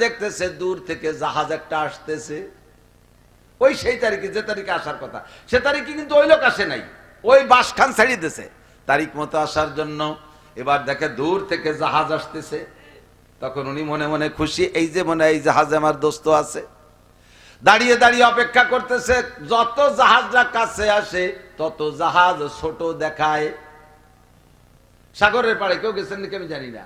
দেখতেছে দূর থেকে জাহাজ একটা আসতেছে, ওই সেই তারিখে যে তারিখে আসার কথা সে তারিখে কিন্তু ওই লোক আসে নাই, ওই বাসখান ছাড়িয়ে দিয়েছে তারিখ মতো আসার জন্য। এবার দেখে দূর থেকে জাহাজ আসতেছে, তখন উনি মনে মনে খুশি, এই যে মনে হয় এই জাহাজে আমার দোস্ত আছে। দাঁড়িয়ে দাঁড়িয়ে অপেক্ষা করতেছে, যত জাহাজটা কাছে আসে তত জাহাজ ছোট দেখায়। সাগরের পাড়ে কেউ গেছেন নাকি আমি জানি না,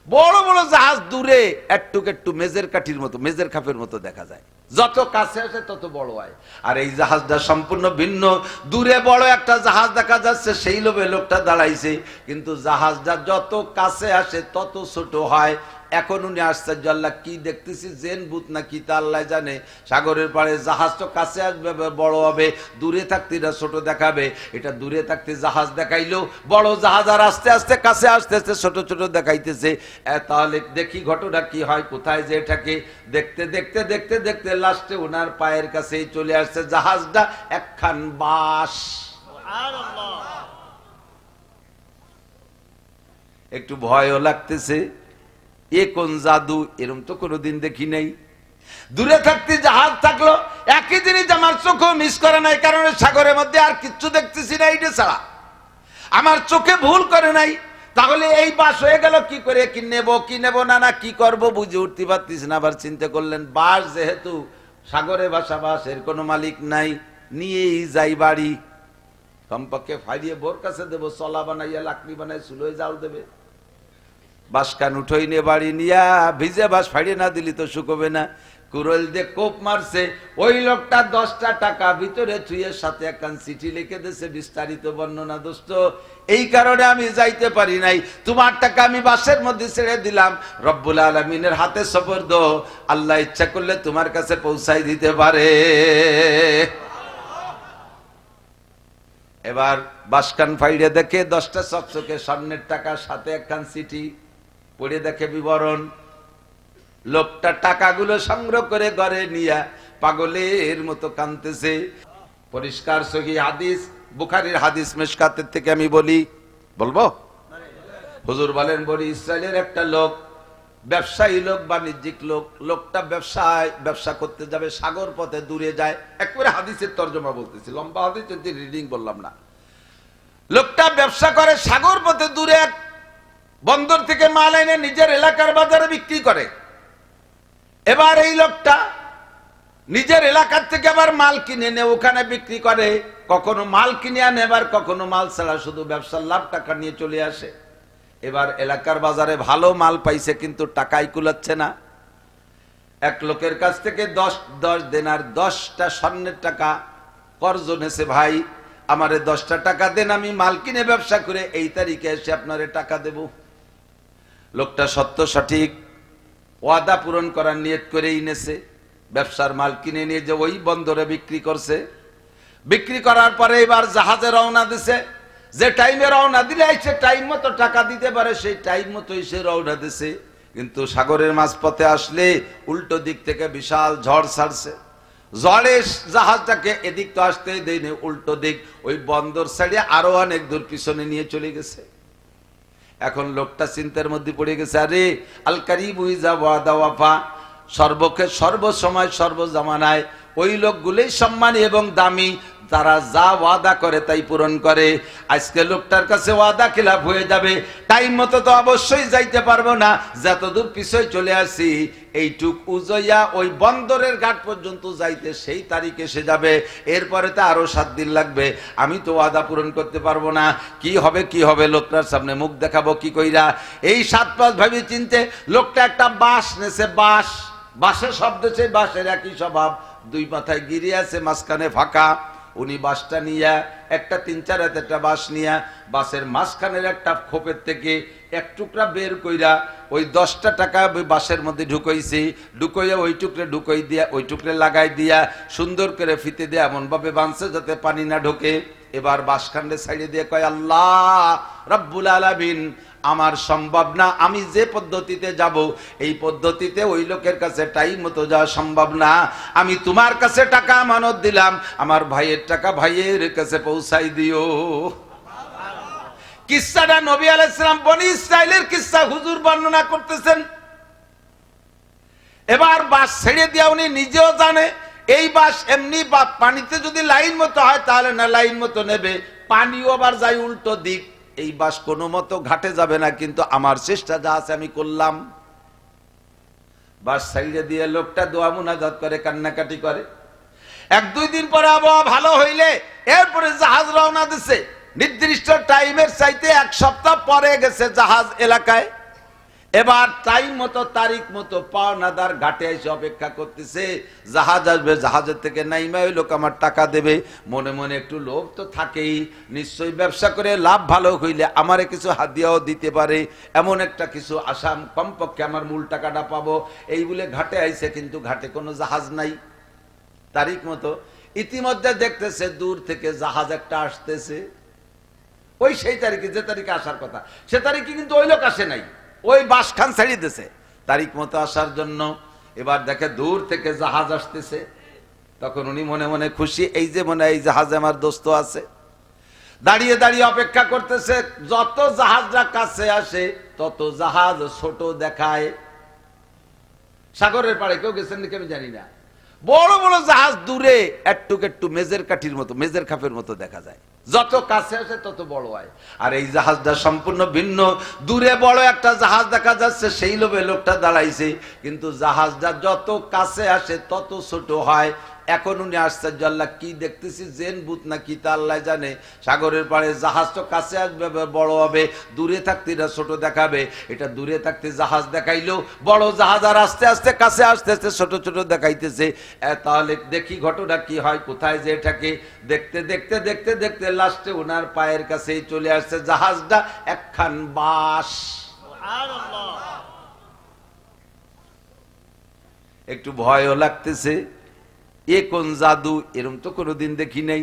বড় বড় জাহাজ দূরে একটু একটু মেজের কাঠির মতো, মেজের খাপের মতো দেখা যায়, যত কাছে আসে তত বড় হয়। আর এই জাহাজটা সম্পূর্ণ ভিন্ন, দূরে বড় একটা জাহাজ দেখা যাচ্ছে, সেই লোভে লোকটা দাঁড়াইছে, কিন্তু জাহাজটা যত কাছে আসে তত ছোট হয়। এখন উনি আশ্চর্য, আল্লাহ কি দেখতেছি, জেন ভূত নাকি তা আল্লাহ জানে। সাগরের পাড়ে জাহাজ তো কাছে আসবে বড় হবে, দূরে থাকতে এটা ছোট দেখাবে। এটা দূরে থাকতে জাহাজ দেখাইলো বড় জাহাজ, আর আস্তে আস্তে কাছে আসতে আস্তে ছোট ছোট দেখাইতেছে। তাহলে দেখি ঘটনা কি হয়, কোথায় যে এটাকে দেখতে দেখতে দেখতে দেখতে লাস্টে ওনার পায়ের কাছেই চলে আসছে জাহাজটা, একখান বাঁশ। একটু ভয়ও লাগতেছে, এ কোন জাদু, এরকম তো কোনোদিন দেখি নাই। দূরে থাকতে জাহাজ থাকলো, একই জিনিস আমার চোখও মিস করে নাই, কারণ সাগরের মধ্যে আর কিচ্ছু দেখতেছি না এটা ছাড়া, আমার চোখে ভুল করে নাই। তাহলে এই বাস হয়ে গেল কি করে, কি নেব না না কি করব বুঝে উঠতে পারতেছি না। আবার চিন্তা করলেন, বাস যেহেতু সাগরে ভাসা বাস, এর কোনো মালিক নাই, নিয়েই যাই বাড়ি, কমপক্ষে ফাইলিয়ে বোর কাছে দেবো, চলা বানাইয়া লাকড়ি বানাই চুলোয় জাল দেবে। বাসখান উঠোই নিয়ে বাড়ি নিয়া ভিজে বাস ফাড়িয়ে না দিলি তো শুকোবে না। কুরল দিয়ে কোপ মারছে, ওই লোকটা 10টা টাকা ভিতরে থুয়ে সাথে একখান চিঠি লিখে দিয়েছে, বিস্তারিত বর্ণনা, দোস্ত এই কারণে আমি যাইতে পারি নাই, তোমার টাকা আমি বাসের মধ্যে ছেড়ে দিলাম, রব্বুল আলামিনের হাতে সুপর্দ, আল্লাহ ইচ্ছা করলে তোমার কাছে পৌঁছাই দিতে পারে। এবার বাসখান ফাইড়ে দেখে 10টা চকচকে স্বর্ণের টাকা, সাথে একখান চিঠি, পড়ে দেখে বিবরণ। লোকটা টাকাগুলো সংগ্রহ করে ঘরে নিয়ে পাগলের মতো কাঁদতেছে। পরিষ্কার সহিহ হাদিস, বুখারীর হাদিস, মিশকাতের থেকে আমি বলবো হুজুর বলেন, বলি ইসরায়েলের একটা লোক, ব্যবসায়ী লোক, বাণিজ্যিক লোক, লোকটা ব্যবসা করতে যাবে, সাগর পথে দূরে যায়, একবারে হাদিসের তর্জমা বলতেছি, লম্বা হাদিস রিডিং বললাম না। লোকটা ব্যবসা করে সাগর পথে দূরে, বন্দর থেকে মাল এনে নিজের এলাকার বাজারে বিক্রি করে। এবার এই লোকটা নিজের এলাকার থেকে আবার মাল কিনে এনে ওখানে বিক্রি করে, কখনো মাল কিনে আনে, এবার কখনো মাল ছাড়া শুধু ব্যবসার লাভ টাকা নিয়ে চলে আসে। এবার এলাকার বাজারে ভালো মাল পাইছে, কিন্তু টাকাই কুলাচ্ছে না। এক লোকের কাছ থেকে 10 দেনার 10টা স্বর্ণের টাকা কর্জ নেছে, ভাই আমারে 10টা টাকা দেন, আমি মাল কিনে ব্যবসা করে এই তারিখে এসে আপনারে টাকা দেব। লোকটা সত্য সঠিক ওয়াদা পূরণ করার নিয়ত করেই নেছে, ব্যবসার মাল কিনে নিয়ে যে ওই বন্দরে বিক্রি করছে। বিক্রি করার পরে এবার জাহাজে রওনা দিছে, যে টাইমে রওনা দিলে সে টাইম মতো টাকা দিতে পারে, সেই টাইম মতোই সে রওনা দিছে। কিন্তু সাগরের মাঝপথে আসলে উল্টো দিক থেকে বিশাল ঝড় ছাড়ছে, ঝড়ে জাহাজটাকে এদিক তো আসতেই দেয়নি, উল্টো দিক ওই বন্দর ছাড়িয়ে আরো অনেক দূর পিছনে নিয়ে চলে গেছে। এখন লোকটা চিন্তার মধ্যে পড়ে গেছে, আরে আল কারিবু ইজা ওয়াদা ওয়াফা, সর্বসময় সর্বজামানায় ওই লোকগুলোই সম্মানী এবং দামি, তারা যা ওয়াদা করে তাই পূরণ করে। আজকে লোকটার কাছে ওয়াদা খিলাফ হয়ে যাবে, টাইম মতো তো অবশ্যই যাইতে পারবো না, যতদূর পিছয় চলে আসি এইটুক উজইয়া ওই বন্দরের ঘাট পর্যন্ত যাইতে সেই তারিখ এসে যাবে, এরপরে তো আরো 7 দিন লাগবে, আমি তো ওয়াদা পূরণ করতে পারবো না, কি হবে লোকটার সামনে মুখ দেখাবো কি কইরা। এই 7-5 ভাবি চিনতে লোকটা একটা বাঁশ নেছে, বাঁশের শব্দ, সেই বাঁশের একই স্বভাব, 2 মাথায় গিরি আছে, মাঝখানে ফাঁকা। উনি বাঁশটা নিয়ে একটা 3-4 হাতেরটা বাঁশ নিয়ে বাঁশের মাঝখানের একটা খোপের থেকে এক টুকরা বের কইরা ওই 10টা টাকা বাঁশের মধ্যে ঢুকাইয়া ওই টুকরে ঢুকাই দিয়া, ওই টুকরে লাগাই দিয়া সুন্দর করে ফিতে দিয়ে এমন ভাবে বাঁধছে যাতে পানি না ঢোকে। এবার বাঁশখান্ডে ছাইড়ে দিয়ে কয়, আল্লাহ রব্বুল আলামিন, আমার সম্ভব না, আমি যে পদ্ধতিতে যাব এই পদ্ধতিতে ওই লোকের কাছে টাইম মতো যাওয়া সম্ভব না, আমি তোমার কাছে টাকা আমানত দিলাম, আমার ভাইয়ের টাকা ভাইয়ের কাছে পৌঁছাই দিও। কিসসাটা নবী আলাইহিস সালাম বনি ইসরাইলের কিসসা হুজুর বর্ণনা করতেছেন। এবার বাস ছেড়ে দিয়া উনি নিজেও জানে এই বাস এমনি পানিতে যদি লাইন মতো হয় তাহলে না লাইন মতো নেবে, পানিও আবার যায় উল্টো দিক, এই বাস কোনো মতো ঘাটে যাবে না, কিন্তু আমার চেষ্টা যা আছে আমি করলাম। বাস ছেড়ে দিয়ে লোকটা দোয়া মুনাজাত করে, কান্নাকাটি করে। এক দুই দিন পরে আবহাওয়া ভালো হইলে এরপরে জাহাজ রওনা দিছে। নির্দিষ্ট টাইমের চাইতে এক সপ্তাহ পরে গেছে জাহাজ এলাকায়। এবার টাইম মতো তারিখ মতো পাওনাদার ঘাটে এসে অপেক্ষা করতেছে, জাহাজ আসবে, জাহাজের থেকে নাইমা ওই লোক আমার টাকা দেবে। মনে মনে একটু লোভ তো থাকেই, নিশ্চয়ই ব্যবসা করে লাভ ভালো হইলে আমারে কিছু হাদিয়াও দিতে পারে, এমন একটা কিছু আসাম, কমপক্ষে আমার মূল টাকাটা পাবো, এই বলে ঘাটে আইছে। কিন্তু ঘাটে কোনো জাহাজ নাই তারিখ মতো। ইতিমধ্যে দেখতেছে দূর থেকে জাহাজ একটা আসতেছে, ওই সেই তারিখে যে তারিখে আসার কথা সে তারিখে, কিন্তু ওই লোক আসে নাই, ওই বাসখান ছাড়িয়ে দিয়েছে তারিখ মতো আসার জন্য। এবার দেখে দূর থেকে জাহাজ আসতেছে, তখন উনি মনে মনে খুশি, এই যে মনে এই জাহাজে আমার দোস্ত আছে। দাঁড়িয়ে দাঁড়িয়ে অপেক্ষা করতেছে, যত জাহাজরা কাছে আসে তত জাহাজ ছোট দেখায়। সাগরের পাড়ে কেউ গেছেন নাকি আমি জানি না, বড় বড় জাহাজ দূরে একটু একটু মেজের কাঠির মতো, মেজের খাপের মতো দেখা যায়, যত কাছে আসে তত বড় হয়। আর এই জাহাজটা সম্পূর্ণ ভিন্ন, দূরে বড় একটা জাহাজ দেখা যাচ্ছে, সেই লোভে লোকটা দাঁড়াইছে, কিন্তু জাহাজটা যত কাছে আসে তত ছোট হয়। এখন উনি আশ্চর্য, আল্লাহ কি দেখতেছি, জেন ভূত না কি তা আল্লাহ জানে। সাগরের পাড়ে জাহাজ তো কাছে আসবে বড় হবে, দূরে থাকতে এটা ছোট দেখাবে। এটা দূরে থাকতে জাহাজ দেখাইলো বড় জাহাজ, আর আস্তে আস্তে কাছে আস্তে আস্তে ছোট ছোট দেখাইতেছে। তাহলে দেখি ঘটনা কি হয়, কোথায় যে এটাকে দেখতে দেখতে দেখতে দেখতে লাস্টে ওনার পায়ের কাছেই চলে আসছে জাহাজটা, একখান বাস। একটু ভয়ও লাগতেছে, এ কোন জাদু, এরকম তো কোনোদিন দেখি নাই।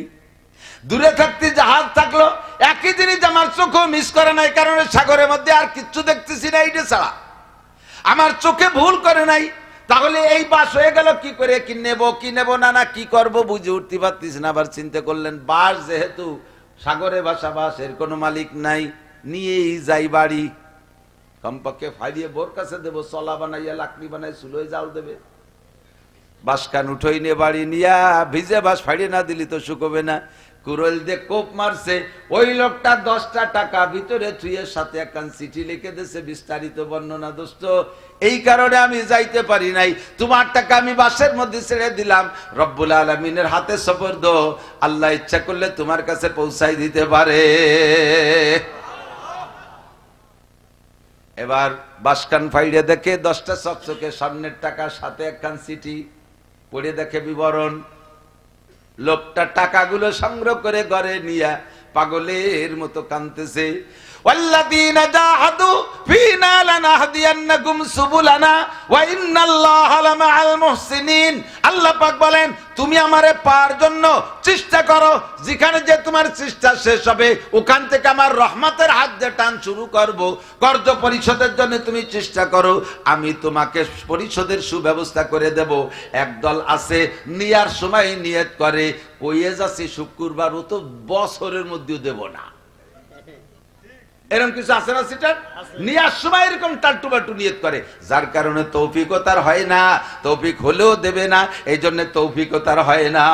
দূরে থাকতে জাহাজ থাকলো, একই জিনিস আমার চোখও মিস করে নাই, কারণ সাগরের মধ্যে আর কিচ্ছু দেখতেছি না এটা ছাড়া, আমার চোখে ভুল করে নাই। তাহলে এই বাস হয়ে গেল কি করে, কি নেব না না কি করব বুঝে উঠতে পারতিস না। আবার চিন্তা করলেন, বাস যেহেতু সাগরে বাসা, বাস এর কোনো মালিক নাই, নিয়েই যাই বাড়ি, কমপক্ষে ফাইরিয়ে বোর কাছে দেবো, চলা বানাইয়া লাকড়ি বানাই চুলোয় জাল দেবে। বাসখান উঠোই নিয়ে বাড়ি নিয়া ভিজে বাস ফাড়িয়ে না দিলি তো শুকোবে না। কুরল দিয়ে কোপ মারছে, ওই লোকটা 10টা টাকা ভিতরে থুয়ের সাথে একখান চিঠি লিখে দিয়েছে, বিস্তারিত বর্ণনা, দোস্ত এই কারণে আমি যাইতে পারি নাই, তোমার টাকা আমি বাসের মধ্যে ছেড়ে দিলাম, রব্বুল আলামিনের হাতে সুপর্দ, আল্লাহ ইচ্ছা করলে তোমার কাছে পৌঁছাই দিতে পারে। এবার বাসখান ফাইড়ে দেখে 10টা চকচকে স্বর্ণের টাকা, সাথে একখান চিঠি, পড়ে দেখে বিবরণ। লোকটা টাকাগুলো সংগ্রহ করে ঘরে নিয়ে পাগলের মতো কাঁদতেছে। ওয়াল্লাযীনা জাহাদু ফীনা লানাহদিয়ান্নাকুম সুবুলানা ওয়া ইন্নাল্লাহা লামাআল মুহসিনিন। আল্লাহ পাক বলেন, তুমি আমারে পাওয়ার জন্য চেষ্টা করো, যেখানে যে তোমার চেষ্টা শেষ হবে ওখান থেকে আমার রহমতের হাত দিয়ে টান শুরু করব। কর্জ পরিশোধের জন্য তুমি চেষ্টা করো, আমি তোমাকে পরিশোধের সুব্যবস্থা করে দেব। একদল আছে নিয়ার সময় নিয়ত করে, কইয়ে যাচ্ছে শুক্রবার, ও তো বছরের মধ্যেও দেব না, এরকম কিছু আছে না, সেটা নিয়ার সময় এরকম টাল্টুবাল্টু নিয়ত করে, যার কারণে তৌফিকও তার হয় না, তৌফিক হলেও দেবে না, এই জন্য তৌফিকও তার হয় না।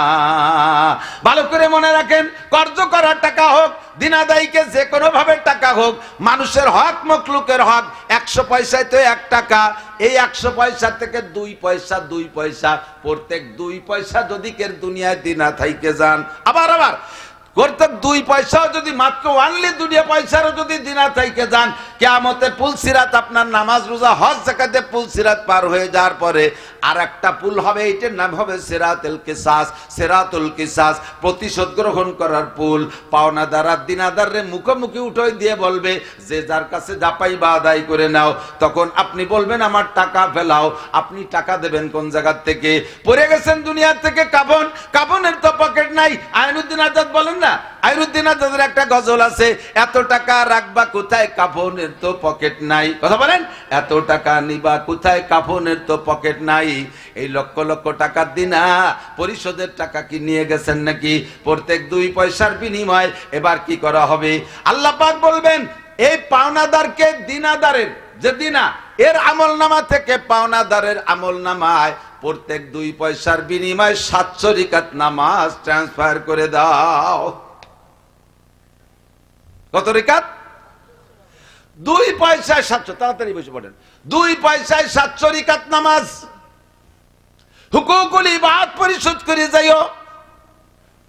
ভালো করে মনে রাখেন, কর্জ করার টাকা হোক, দিনাদায়ীকে যে কোনো ভাবে টাকা হোক, মানুষের হক মখলুকের হক, 100 পয়সায় তো 1 টাকা, এই 100 পয়সা থেকে 2 পয়সা 2 পয়সা, প্রত্যেক 2 পয়সা যদি কের দুনিয়ায় দিনা থাইকে যান, আবার করতে 2 পয়সাও যদি মাত্র অনলি 2 পয়সারও যদি দিনা থাইকে যান, কিয়ামতের পুলসিরাত, আপনার নামাজ রোজা হজ যাকাতে পুলসিরাত পার হয়ে যাওয়ার পরে আর একটা পুল হবে, এইটার নাম হবে সিরাতুল কিসাস। সিরাতুল কিসাস প্রতিশোধ গ্রহণ করার পুল। পাওনাদার আর দিনাদাররে মুখোমুখি উঠোই দিয়ে বলবে, যে যার কাছে যা পাইবা আদায় করে নাও। তখন আপনি বলবেন আমার টাকা ফেলাও, আপনি টাকা দেবেন কোন জায়গার থেকে? পড়ে গেছেন দুনিয়ার থেকে কাফন, কাফনের তো পকেট নাই। আইনুদ্দিন আজাদ বলেন না, আইনুদ্দিন আজাদের একটা গজল আছে, এত টাকা রাখবা কোথায়, কাফনের তো পকেট নাই। কথা বলেন, এত টাকা নিবা কোথায়, কাফনের তো পকেট নাই। এই লক্ষ লক্ষ টাকার দিনা পরিশোধের টাকা কি নিয়ে গেছেন নাকি? প্রত্যেক 2 পয়সার বিনিময় এবার কি করা হবে? আল্লাহ পাক বলবেন, এই পাওনাদারকে দিনাদারের যে দিনা, এর আমলনামা থেকে পাওনাদারের আমলনামায় প্রত্যেক 2 পয়সার বিনিময়ে 700 রাকাত নামাজ ট্রান্সফার করে দাও। কত রাকাত? 2 পয়সায় 700। তাড়াতাড়ি বসে পড়েন। 2 পয়সায় 700 রাকাত নামাজ। হুকুকুল ইবাদ পরিশোধ করে যাইও।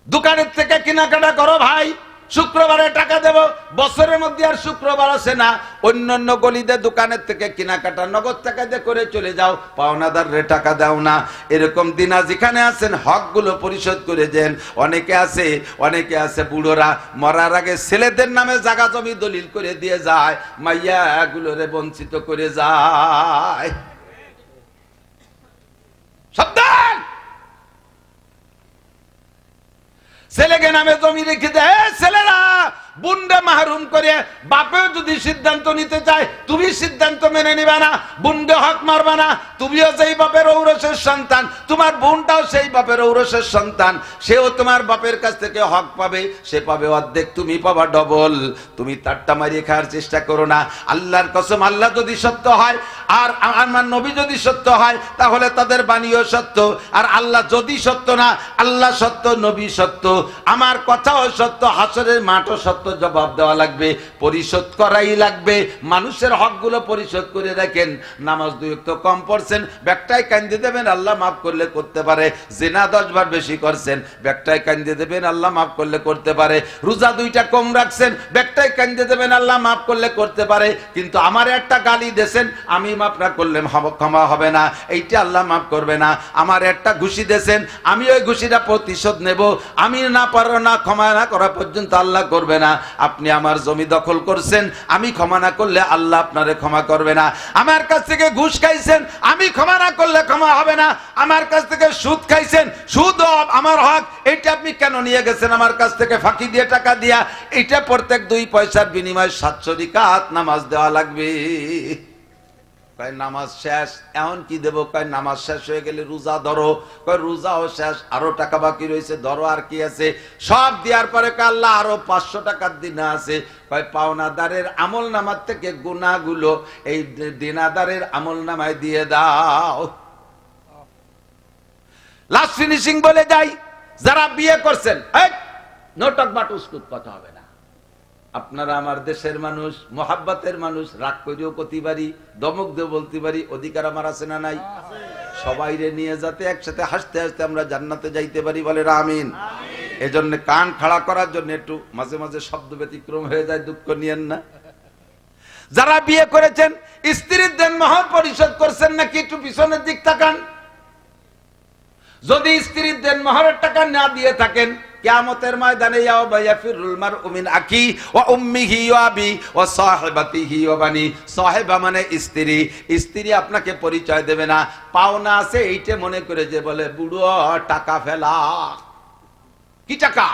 দোকানের থেকে কেনাকাটা করো ভাই, শুক্রবারে টাকা দেব, বছরের মধ্যে আর শুক্রবার আসে না। অন্যান্য গলিতে দোকানের থেকে কেনাকাটা নগদ টাকা দিয়ে করে চলে যাও, পাওনাদাররে টাকা দাও না। এরকম দিনা যেখানে আছেন হকগুলো পরিশোধ করে দেন। অনেকে আছে বুড়োরা মরার আগে ছেলেদের নামে জায়গা জমি দলিল করে দিয়ে যায়, মাইয়া গুলোরে বঞ্চিত করে যায়। সাবধান! ছেলেকে নামে জমি রেখে দেয়, ছেলেরা বুনডা মাহরুম করে। বাপেও যদি সিদ্ধান্ত নিতে চায়, তুমি সিদ্ধান্ত মেনে নিবা না, বুনডে হক মারবা না। তুমিও সেই বাপের ঔরসের সন্তান, তোমার বোনটাও সেই বাপের ঔরসের সন্তান, সেও তোমার বাপের কাছ থেকে হক পাবে, সে পাবে অর্ধেক, তুমি পাবা ডবল। তুমি তারটা মারিয়ে খাওয়ার চেষ্টা করো না। আল্লাহর কসম, আল্লাহ যদি সত্য হয় আর আমার নবী যদি সত্য হয়, তাহলে তাদের বাণীও সত্য। আর আল্লাহ যদি সত্য না, আল্লাহ সত্য, নবী সত্য, আমার কথাও সত্য, হাসরের মাঠও সত্য। জবাব দেওয়া লাগবে, পরিশোধ করাই লাগবে। মানুষের হকগুলো পরিশোধ করে রাখেন। নামাজ 2 ওয়াক্ত কম পড়ছেন, ব্যাগটাই কান্দে দেবেন, আল্লাহ মাফ করলে করতে পারে। জিনা 10 বার বেশি করছেন, ব্যাগটাই কান্দে দেবেন, আল্লাহ মাফ করলে করতে পারে। রোজা 2টা কম রাখছেন, ব্যাগটাই কান্দে দেবেন, আল্লাহ মাফ করলে করতে পারে। কিন্তু আমার একটা গালি দেন, আমি মাফ না করলে ক্ষমা হবে না, এইটা আল্লাহ মাফ করবে না। আমার একটা ঘুষি দেন, আমি ওই ঘুষিটা প্রতিশোধ নেব, আমি না পারো না ক্ষমা না করা পর্যন্ত আল্লাহ করবে না। আপনি আমার জমি দখল করছেন, আমি ক্ষমা না করলে আল্লাহ আপনারে ক্ষমা করবে না। আমার কাছ থেকে ঘুষ খাইছেন, আমি ক্ষমা না করলে ক্ষমা হবে না। আমার কাছ থেকে সুদ খাইছেন, সুদ আমার হক, এটা আপনি কেন নিয়ে গেছেন আমার কাছ থেকে ফাঁকি দিয়ে, টাকা দিয়া? এটা প্রত্যেক 2 পয়সার বিনিময়ে 700 রাকাত নামাজ দেওয়া লাগবে। কয় নামাজ শেষ, এখন কি দেবো? কয় নামাজ শেষ হয়ে গেলে রোজা ধরো। কয় রোজাও শেষ, আরো টাকা বাকি রয়েছে, ধরো। আর কি আছে? সব দেওয়ার পরে কয় আল্লাহ আরো 500 টাকার দিনা আছে। কয় পাওনাদারের আমল নামার থেকে গুনাহগুলো এই দিনাদারের আমল নামায় দিয়ে দাও। লাস্ট ফিনিশিং বলে যাই, যারা বিয়ে করছেন, নোটক বাটুসকুত কথা হবে না। আপনারা আমার দেশের মানুষ, মোহাব্বতের মানুষ, রাগ করেও করতে পারি, দমক দিয়ে বলতে পারি, অধিকার আমার আছে না নাই? সবাইরে নিয়ে যাতে একসাথে হাসতে হাসতে আমরা জান্নাতে যাইতে পারি, বলে আমিন। এজন্য কান খাড়া করার জন্য একটু মাঝে মাঝে শব্দ ব্যতিক্রম হয়ে যায়, দুঃখ নিয়েন না। যারা বিয়ে করেছেন, স্ত্রীর দেনমোহর পরিশোধ করছেন নাকি? একটু পিছনের দিক তাকান। যদি স্ত্রীর দেনমোহরের টাকা না দিয়ে থাকেন, কিয়ামতের ময়দানে ইয়াফিরুল মারউ মিন আখি ওয়া উম্মিহি ওয়া আবি ওয়া সাহিবাতিহি ওয়া বানি। সাহিবা মানে স্ত্রী, স্ত্রী আপনাকে পরিচয় দেবে না, পাওনা আছে এইটা মনে করে যে বলে বুড়ো টাকা ফেলা। কি টাকা?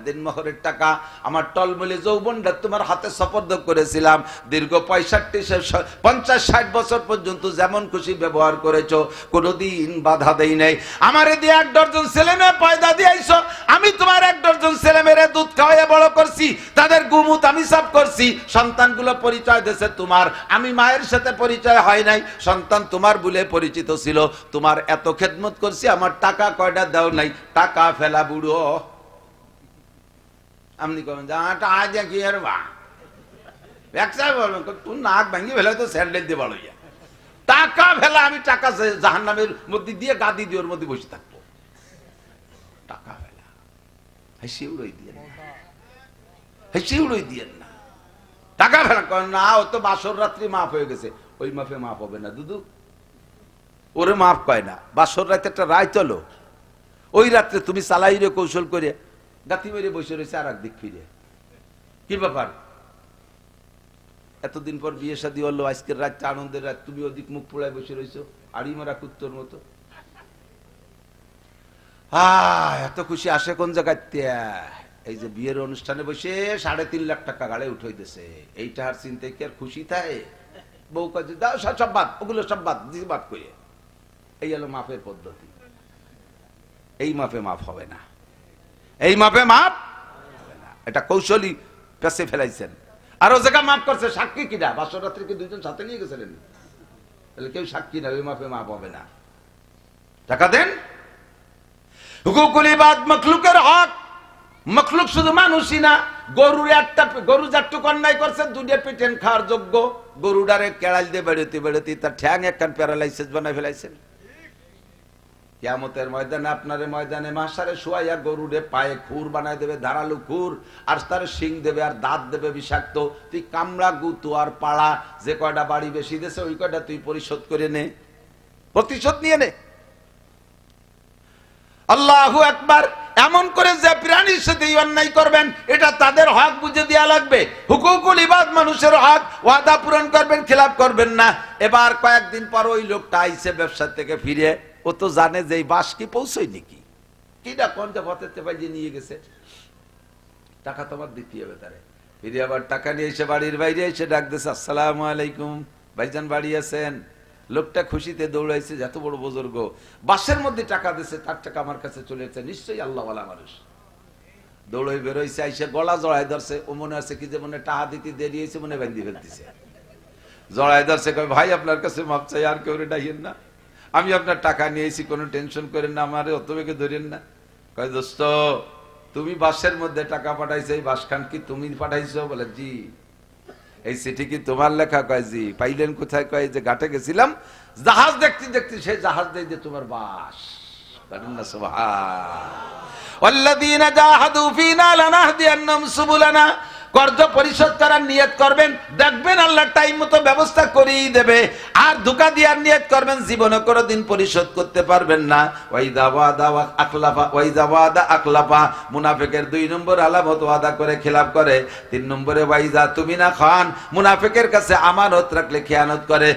দিনমোহরের টাকা। আমার টলমলে যৌবনটা তোমার হাতে সপর্দ করেছিলাম, দীর্ঘ 50-60 বছর পর্যন্ত যেমন খুশি ব্যবহার করেছো, কোনোদিন বাধা দেই নাই। আমারে দিয়ে 1 ডজন ছেলে মেয়ে পয়দা দিয়েছো, আমি তোমার 1 ডজন ছেলে মেয়েরে দুধ খাওয়াইয়া বড় করছি, তাদের গুমুত আমি সাফ করছি। সন্তানগুলো পরিচয় দিয়েছে তোমার, আমি মায়ের সাথে পরিচয় হয় নাই, সন্তান তোমার বলে পরিচিত ছিল। তোমার এত খেদমত করছি, আমার টাকা কয়টা দাও নাই? টাকা ফেলা বুড়ো। আপনি কবেন আজ কি আর বা ব্যবসায় বলবেন, তুই নাক ভাঙি ফেলে তো স্যান্ডেল দিয়ে বাড়ো। টাকা ফেলা, আমি টাকা জাহান্নামের মধ্যে দিয়ে গাদি দিয়ে ওর মধ্যে বসে থাকবো। টাকা ফেলা, হেসে উড়াই দিয়ে না, হেসে উড়াই দিয়ে না। টাকা ফেলা না, ও তো বাসর রাত্রি মাফ হয়ে গেছে, ওই মাফে মাফ হবে না দুদু। ওরে মাফ কয় না, বাসর রাতে একটা রায় চলো, ওই রাত্রে তুমি চালাইরে কৌশল করে গাথি মেরে বসে রয়েছে আর একদিক ফিরে। কি ব্যাপার? এতদিন পর বিয়ে শাদী হলো, আজকের রাতটা আনন্দের রাত, তুমি ওদিক মুখ পোড়ায় বসে রয়েছো আড়ি মারা কুত্তর মতো। এত খুশি আসে কোন জায়গায়? এই যে বিয়ের অনুষ্ঠানে বসে 3.5 লাখ টাকা গাড়ে উঠাই দিছে, এইটা আর চিন্তায় কি আর খুশি থাকে? বউ কাজে দাও সব বাদ, ওগুলো সব বাদ দিয়ে বাদ করে। এই হলো মাপের পদ্ধতি। এই মাপে মাপ হবে না, এই মাপে মাপ হবে না। এটা কৌশলী পেছে ফেলাইছেন। আর ও জায়গা মাপ করছে সাক্ষী কিনা? বাসর রাত্রিকে 2জন সাথে নিয়ে গেছিলেন, তাহলে কেউ সাক্ষী না, ওই মাপে মাপ হবে না। টাকা দেন। হুকুকুল ইবাদ মখলুকের হক। মখলুক শুধু মানুষই না, গরুর একটা গরু যাটুক অন্যায় করছে দুনিয়া পেটেন খাওয়ার যোগ্য, গরুডারে কেড়াল দিয়ে বেরোতে বেরোতে তার ঠ্যাং একখান প্যারালাইসিস বানাই ফেলাইছেন। কিয়ামতের ময়দানে আপনার ময়দানে মাসারে শুয়াইয়া গরুরে পায়ে খুর বানাই দেবে, ধারালু খুর, আর তার শিং দেবে আর দাঁত দেবে বিষাক্ত। তুই কামড়া গুতু আর পাড়া, যে কয়টা বাড়ি বেশি দেশে ওই কয়টা তুই পরিশোধ করে নে, প্রতিশোধ নিয়ে নে। আল্লাহু আকবার। এমন করে যে প্রাণীর সাথে অন্যায় করবেন এটা তাদের হক বুঝে দেওয়া লাগবে। হুকুকুল ইবাদ মানুষের হক, ওয়াদা পূরণ করবেন, খেলাপ করবেন না। এবার কয়েকদিন পর ওই লোকটা আইছে ব্যবসা থেকে ফিরে, ও তো জানে যে এই বাস কি পৌঁছই নাকি, কিনা কোন যে পথেতে বাইরে নিয়ে গেছে, টাকা তোমার দিতে হবে তারে। ফিরে আবার টাকা নিয়ে এসে বাড়ির বাইরে এসে ডাক দিয়েছে, আসসালামু আলাইকুম ভাইজান, বাড়ি আছেন? লোকটা খুশিতে দৌড়াইছে, এত বড় বুজুর্গ বাসের মধ্যে টাকা দিছে, তার টাকা আমার কাছে চলে যাচ্ছে, নিশ্চয়ই আল্লাহওয়ালা মানুষ। দৌড়ই বেরোইছে, আইসে গলা জড়াই ধরছে। ও মনে আছে কি যে মনে টাকা দিতে দেরি হয়েছে, মনে বান্ধি ফেলতেছে, জড়াই ধরছে। কয় ভাই আপনার কাছে মাপ চাই, আর কেউ ডাইয়েন না, আমি আপনার টাকা নিয়েছি, কোনো টেনশন করেন না, আমার অত বেগে ধরেন না। কয় দোস্ত তুমি বাসের মধ্যে টাকা পাঠাইছো, এই বাসখান কি তুমি পাঠাইছো? বলে জি। এই চিঠি কি তোমার লেখা? কয় জি। পাইলেন কোথায়? কয় যে ঘাটে গেছিলাম, জাহাজ দেখতে দেখতে সেই জাহাজ দেয় যে তোমার বাস। ওয়াল্লাযীনা জাহাদু ফীনা লানাহদিয়ান্নাহুম সুবুলানা। কর্জ পরিশোধ করার নিয়ত করবেন, দেখবেন আল্লাহ টাইম মতো ব্যবস্থা করেই দেবে। আর ধোঁকা দেওয়ার নিয়ত করবেন, জীবনে কোনোদিন পরিশোধ করতে পারবেন না। ওয়াইদা ওয়াদা আকলাফা, ওয়াইদা ওয়াদা আকলাফা। মুনাফিকের 2 নম্বর আলামত ওয়াদা করে খেলাপ করে। 3 নম্বরে ওয়াইদা তুমিনা খান, মুনাফিকের কাছে আমানত রাখলে খেয়ানত করে।